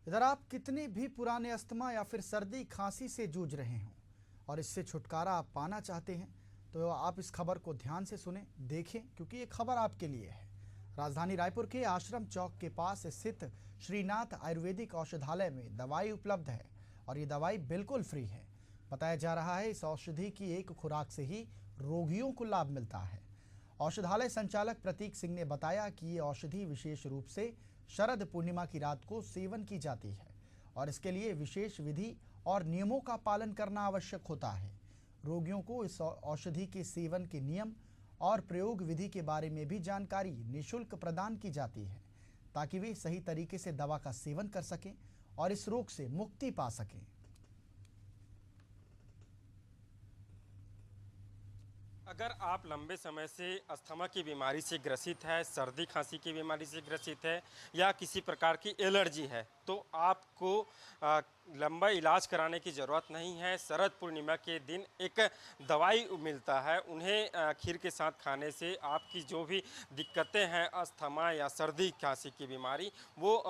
इधर आप कितने भी पुराने अस्थमा या फिर सर्दी खांसी से जूझ रहे हों और इससे छुटकारा आप पाना चाहते हैं तो आप इस खबर को ध्यान से सुने, देखें, क्योंकि ये खबर आपके लिए है। राजधानी रायपुर के आश्रम चौक के पास स्थित श्रीनाथ आयुर्वेदिक औषधालय में दवाई उपलब्ध है और ये दवाई बिल्कुल फ्री है। बताया जा रहा है इस औषधि की एक खुराक से ही रोगियों को लाभ मिलता है। औषधालय संचालक प्रतीक सिंह ने बताया कि ये औषधि विशेष रूप से शरद पूर्णिमा की रात को सेवन की जाती है और इसके लिए विशेष विधि और नियमों का पालन करना आवश्यक होता है। रोगियों को इस औषधि के सेवन के नियम और प्रयोग विधि के बारे में भी जानकारी निःशुल्क प्रदान की जाती है ताकि वे सही तरीके से दवा का सेवन कर सकें और इस रोग से मुक्ति पा सकें। अगर आप लंबे समय से अस्थमा की बीमारी से ग्रसित है, सर्दी खांसी की बीमारी से ग्रसित है या किसी प्रकार की एलर्जी है तो आपको लंबा इलाज कराने की ज़रूरत नहीं है। शरद पूर्णिमा के दिन एक दवाई मिलता है, उन्हें खीर के साथ खाने से आपकी जो भी दिक्कतें हैं अस्थमा या सर्दी खांसी की बीमारी वो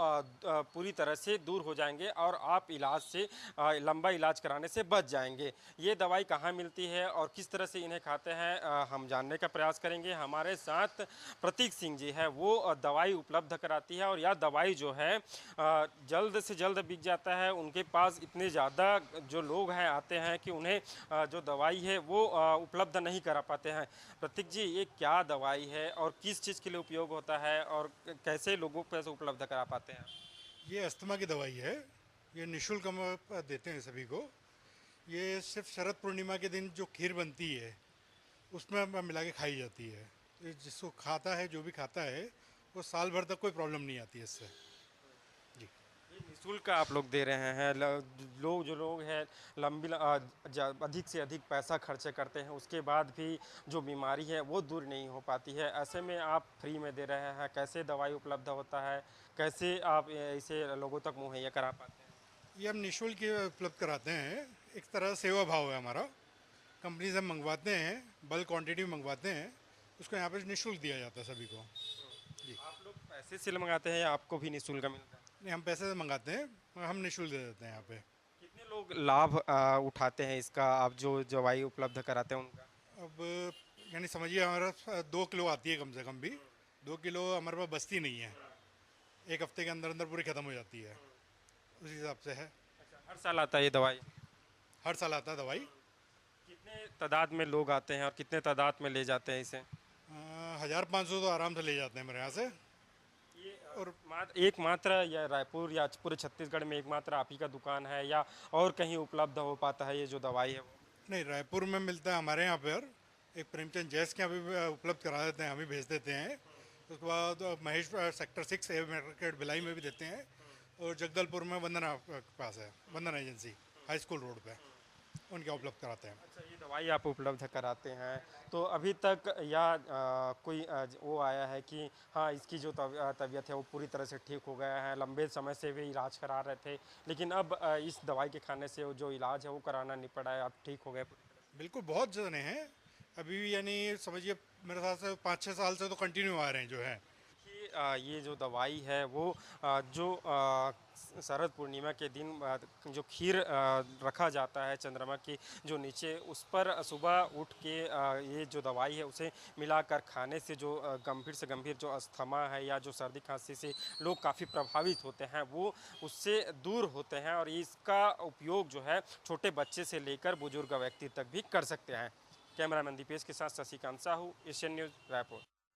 पूरी तरह से दूर हो जाएंगे और आप इलाज से लंबा इलाज कराने से बच जाएंगे। ये दवाई कहाँ मिलती है और किस तरह से इन्हें खाते हैं हम जानने का प्रयास करेंगे। हमारे साथ प्रतीक सिंह जी है, वो दवाई उपलब्ध कराती है और यह दवाई जो है जल्द से जल्द बिक जाता है। उनके पास इतने ज़्यादा जो लोग हैं आते हैं कि उन्हें जो दवाई है वो उपलब्ध नहीं करा पाते हैं। प्रतीक जी, ये क्या दवाई है और किस चीज़ के लिए उपयोग होता है और कैसे लोगों को ऐसे उपलब्ध करा पाते हैं? ये अस्थमा की दवाई है। ये निःशुल्क हम देते हैं सभी को। ये सिर्फ शरद पूर्णिमा के दिन जो खीर बनती है उसमें मिला के खाई जाती है। ये जिसको खाता है, जो भी खाता है, वो साल भर तक कोई प्रॉब्लम नहीं आती है इससे। जी। ये निःशुल्क आप लोग दे रहे हैं। लोग जो लोग हैं अधिक से अधिक पैसा खर्चे करते हैं, उसके बाद भी जो बीमारी है वो दूर नहीं हो पाती है। ऐसे में आप फ्री में दे रहे हैं, कैसे दवाई उपलब्ध होता है, कैसे आप इसे लोगों तक मुहैया करा पाते हैं? ये हम निःशुल्क उपलब्ध कराते हैं। एक तरह सेवा भाव है हमारा। कंपनी से हम मंगवाते हैं, बल्क क्वांटिटी में मंगवाते हैं, उसको यहाँ पे निःशुल्क दिया जाता है सभी को। जी। आप लोग पैसे से मंगाते हैं या आपको भी निःशुल्क मिलता है? नहीं, हम पैसे से मंगाते हैं, हम निःशुल्क दे देते हैं यहाँ पे। कितने लोग लाभ उठाते हैं इसका, आप जो दवाई उपलब्ध कराते हैं उनका? अब यानी समझिए हमारा 2 किलो आती है कम से कम भी। 2 किलो हमारे पास बचती नहीं है, एक हफ्ते के अंदर अंदर पूरी ख़त्म हो जाती है। उस हिसाब से है। अच्छा, हर साल आता है ये दवाई? हर साल आता है दवाई। कितने तादाद में लोग आते हैं और कितने तादाद में ले जाते हैं इसे? 1500 तो आराम से ले जाते हैं मेरे यहाँ से। ये और एकमात्र या रायपुर या पूरे छत्तीसगढ़ में एकमात्र आप ही का दुकान है या और कहीं उपलब्ध हो पाता है ये जो दवाई है वो? नहीं, रायपुर में मिलता है हमारे यहाँ पर। एक प्रेमचंद जैस के यहाँ भी उपलब्ध करा देते हैं, हम ही भेज देते हैं। उसके बाद महेश सेक्टर 6 मार्केट भिलाई में भी देते हैं। और जगदलपुर में वंदना के पास है, वंदना एजेंसी, हाई स्कूल रोड पे, उनके उपलब्ध कराते हैं। अच्छा, ये दवाई आप उपलब्ध कराते हैं तो अभी तक या कोई वो आया है कि हाँ इसकी जो तबीयत है वो पूरी तरह से ठीक हो गया है, लंबे समय से भी इलाज करा रहे थे लेकिन अब इस दवाई के खाने से वो जो इलाज है वो कराना नहीं पड़ा है, आप ठीक हो गए? बिल्कुल, बहुत जने हैं अभी भी, यानी समझिए मेरे साथ से 5-6 साल से तो कंटिन्यू आ रहे हैं जो है। कि ये जो दवाई है वो जो शरद पूर्णिमा के दिन जो खीर रखा जाता है चंद्रमा की जो नीचे, उस पर सुबह उठ के ये जो दवाई है उसे मिलाकर खाने से जो गंभीर से गंभीर जो अस्थमा है या जो सर्दी खांसी से लोग काफ़ी प्रभावित होते हैं वो उससे दूर होते हैं और इसका उपयोग जो है छोटे बच्चे से लेकर बुजुर्ग व्यक्ति तक भी कर सकते हैं। कैमरामैन दीपेश के साथ शशिकांत साहू, एशियन न्यूज़, रायपुर।